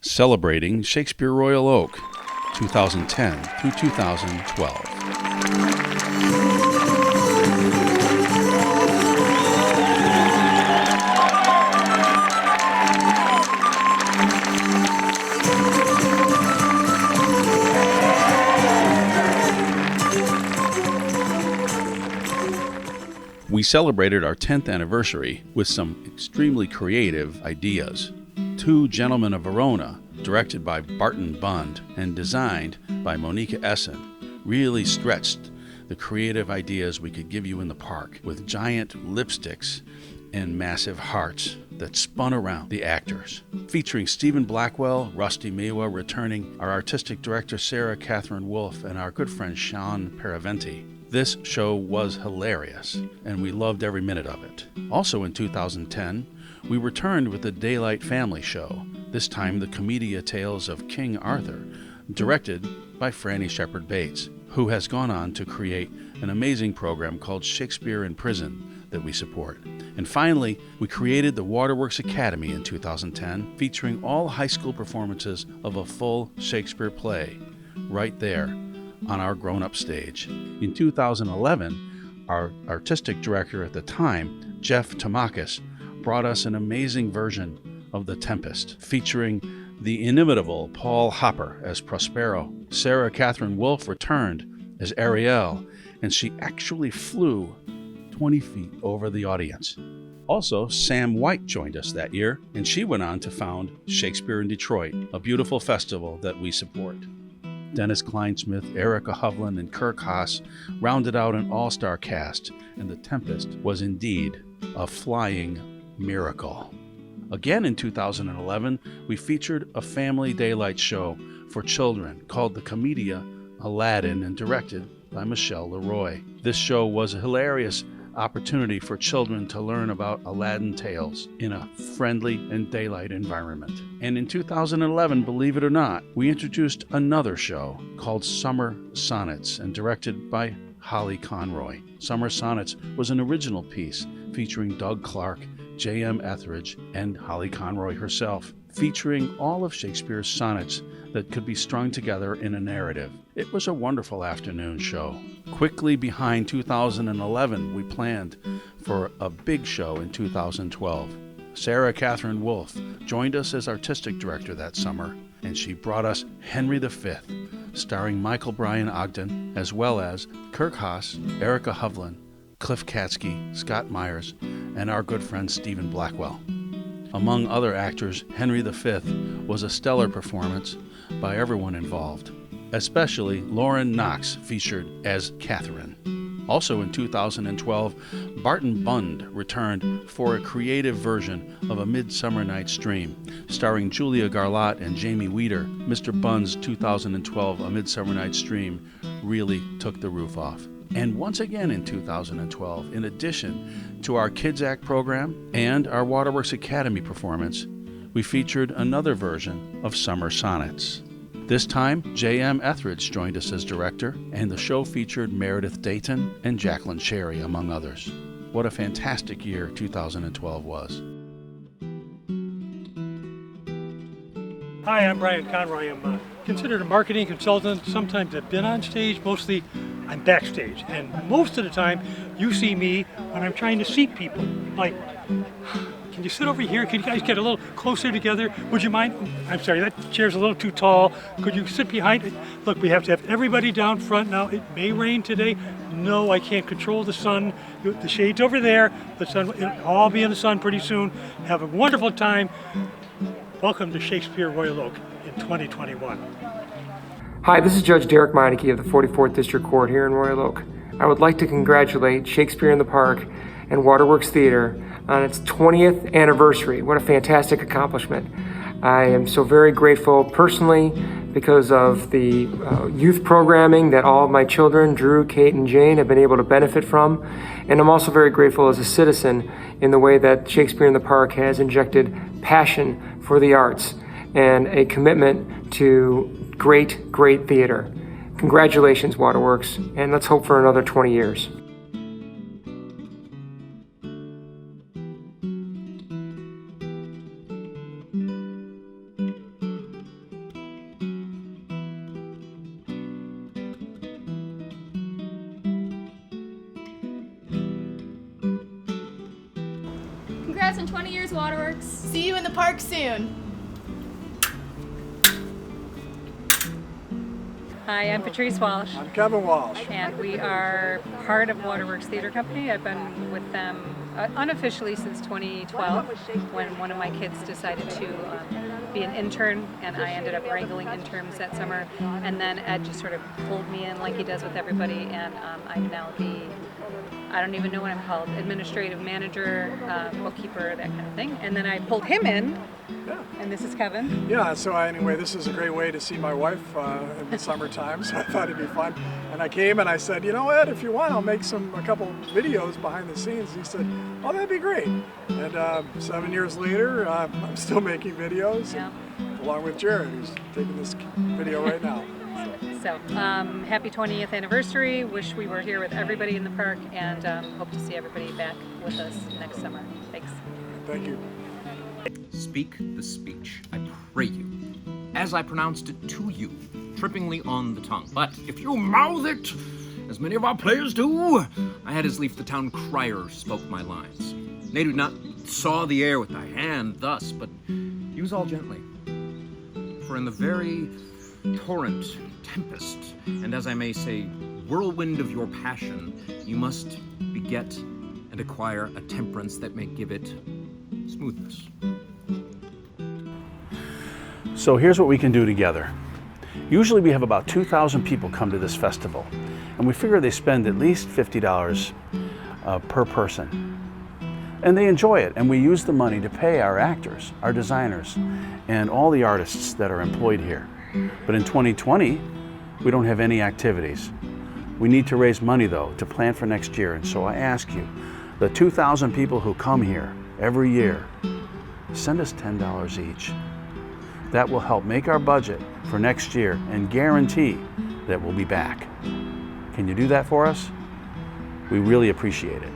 celebrating Shakespeare Royal Oak, 2010 through 2012. We celebrated our 10th anniversary with some extremely creative ideas. Two Gentlemen of Verona, directed by Barton Bund and designed by Monica Essen, really stretched the creative ideas we could give you in the park with giant lipsticks and massive hearts that spun around the actors. Featuring Stephen Blackwell, Rusty Miwa returning, our artistic director Sarah Catherine Wolfe, and our good friend Sean Paraventi. This show was hilarious, and we loved every minute of it. Also in 2010, we returned with the Daylight Family Show, this time the Commedia Tales of King Arthur, directed by Franny Shepherd Bates, who has gone on to create an amazing program called Shakespeare in Prison that we support. And finally, we created the Waterworks Academy in 2010, featuring all high school performances of a full Shakespeare play, right there on our grown-up stage. In 2011, our artistic director at the time, Jeff Tamakis, brought us an amazing version of The Tempest, featuring the inimitable Paul Hopper as Prospero. Sarah Catherine Wolfe returned as Ariel, and she actually flew 20 feet over the audience. Also, Sam White joined us that year, and she went on to found Shakespeare in Detroit, a beautiful festival that we support. Dennis Kleinsmith, Erica Hovland, and Kirk Haas rounded out an all-star cast, and The Tempest was indeed a flying miracle. Again in 2011, we featured a family daylight show for children called the Commedia Aladdin and directed by Michelle Leroy. This show was a hilarious opportunity for children to learn about Aladdin tales in a friendly and daylight environment. And in 2011, believe it or not, we introduced another show called Summer Sonnets and directed by Holly Conroy. Summer Sonnets was an original piece featuring Doug Clark, J.M. Etheridge, and Holly Conroy herself, featuring all of Shakespeare's sonnets that could be strung together in a narrative. It was a wonderful afternoon show. Quickly behind 2011, we planned for a big show in 2012. Sarah Catherine Wolfe joined us as artistic director that summer, and she brought us Henry V, starring Michael Bryan Ogden, as well as Kirk Haas, Erica Hovland, Cliff Katsky, Scott Myers, and our good friend Stephen Blackwell. Among other actors, Henry V was a stellar performance by everyone involved, especially Lauren Knox featured as Catherine. Also in 2012, Barton Bund returned for a creative version of A Midsummer Night's Dream, starring Julia Garlotte and Jamie Weeder. Mr. Bund's 2012 A Midsummer Night's Dream really took the roof off. And once again in 2012, in addition to our Kids Act program and our Waterworks Academy performance, we featured another version of Summer Sonnets. This time, J.M. Etheridge joined us as director, and the show featured Meredith Dayton and Jacqueline Cherry, among others. What a fantastic year 2012 was. Hi, I'm Brian Conroy. I'm considered a marketing consultant. Sometimes I've been on stage, mostly I'm backstage. And most of the time, you see me when I'm trying to seat people. Like, can you sit over here? Can you guys get a little closer together? Would you mind? I'm sorry, that chair's a little too tall. Could you sit behind it? Look, we have to have everybody down front now. It may rain today. No, I can't control the sun. The shade's over there. The sun, it'll all be in the sun pretty soon. Have a wonderful time. Welcome to Shakespeare Royal Oak in 2021. Hi, this is Judge Derek Meineke of the 44th District Court here in Royal Oak. I would like to congratulate Shakespeare in the Park and Waterworks Theater on its 20th anniversary. What a fantastic accomplishment. I am so very grateful personally because of the youth programming that all of my children, Drew, Kate, and Jane, have been able to benefit from. And I'm also very grateful as a citizen in the way that Shakespeare in the Park has injected passion for the arts and a commitment to great, great theater. Congratulations, Waterworks, and let's hope for another 20 years. on 20 years Waterworks. See you in the park soon. Hi, I'm Patrice Walsh. I'm Kevin Walsh. And we are part of Waterworks Theater Company. I've been with them unofficially since 2012 when one of my kids decided to be an intern, and I ended up wrangling interns that summer. And then Ed just sort of pulled me in like he does with everybody, and I'm now the, I don't even know what I'm called, administrative manager, bookkeeper, that kind of thing. And then I pulled him in. Yeah. And this is Kevin. Yeah, so anyway, this is a great way to see my wife in the summertime, so I thought it'd be fun. And I came and I said, you know, Ed, if you want, I'll make a couple videos behind the scenes. And he said, oh, that'd be great. And 7 years later, I'm still making videos, Yeah. along with Jared, who's taking this video right now. So, happy 20th anniversary. Wish we were here with everybody in the park, and hope to see everybody back with us next summer. Thanks. Thank you. Speak the speech, I pray you, as I pronounced it to you, trippingly on the tongue. But if you mouth it, as many of our players do, I had as lief the town crier spoke my lines. They do not saw the air with thy hand thus, but use all gently. For in the very torrent, tempest, and as I may say, whirlwind of your passion, you must beget and acquire a temperance that may give it smoothness. So here's what we can do together. Usually we have about 2,000 people come to this festival, and we figure they spend at least $50 per person. And they enjoy it, and we use the money to pay our actors, our designers, and all the artists that are employed here. But in 2020, we don't have any activities. We need to raise money, though, to plan for next year, and so I ask you, the 2,000 people who come here every year, send us $10 each. That will help make our budget for next year and guarantee that we'll be back. Can you do that for us? We really appreciate it.